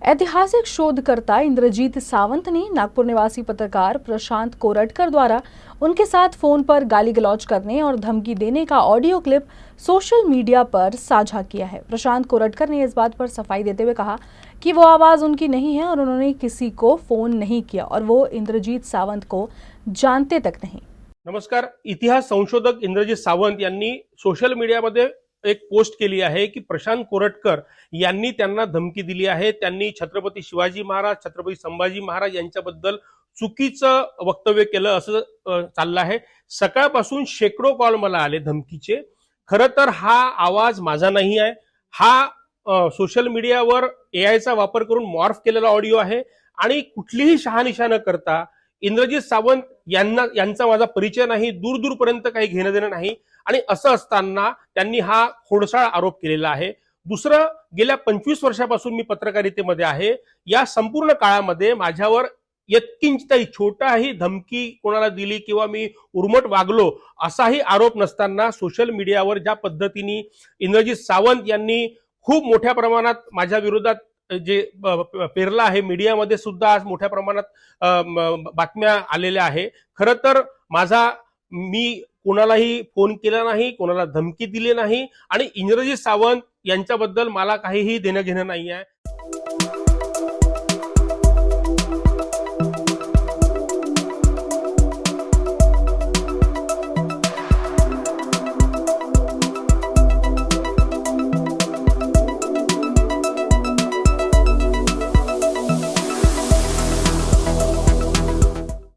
ऐतिहासिक शोधकर्ता इंद्रजीत सावंत ने नागपुर निवासी पत्रकार प्रशांत कोरटकर द्वारा उनके साथ फोन पर गाली गलौज करने और धमकी देने का ऑडियो क्लिप सोशल मीडिया पर साझा किया है। प्रशांत कोरटकर ने इस बात पर सफाई देते हुए कहा कि वो आवाज उनकी नहीं है और उन्होंने किसी को फोन नहीं किया और वो इंद्रजीत सावंत को जानते तक नहीं। नमस्कार। इतिहास संशोधक इंद्रजीत सावंत यांनी सोशल मीडियामध्ये एक पोस्ट केली आहे की प्रशांत कोरटकर यांनी त्यांना धमकी दिली आहे। त्यांनी छत्रपती शिवाजी महाराज, छत्रपती संभाजी महाराज यांच्याबद्दल चुकीचं वक्तव्य केलं असं चाललं आहे। सकाळपासून शेकडो कॉल मला आले धमकीचे। खरं तर हा आवाज माझा नाही आहे, हा सोशल मीडियावर एआयचा वापर करून मॉर्फ केलेला ऑडिओ आहे आणि कुठलीही शहानिशा न करता इंद्रजीत सावंत यांचा माझा परिचय नाही, दूर दूरपर्यंत काही घेणं देणं नाही आणि असं असताना त्यांनी हा खोडसाळ आरोप केलेला आहे। दुसरं, गेल्या 25 वर्षापासून मी पत्रकारितेमध्ये आहे। या संपूर्ण काळामध्ये माझ्यावर यत्किंचितही छोटाही धमकी कोणाला दिली किंवा मी उर्मट वागलो असाही आरोप नसताना सोशल मीडियावर ज्या पद्धतीने इंद्रजीत सावंत यांनी खूप मोठ्या प्रमाणात माझ्या विरोधात जे पेरला आहे, मीडियामध्ये सुद्धा आज मोठ्या प्रमाणात बातम्या आलेल्या आहे। खरं तर मी कोणालाही फोन केला नाही, कोणाला धमकी दिली नाही आणि इंद्रजीत सावंत यांच्याबद्दल मला काहीही देणं घेणं नाही आहे।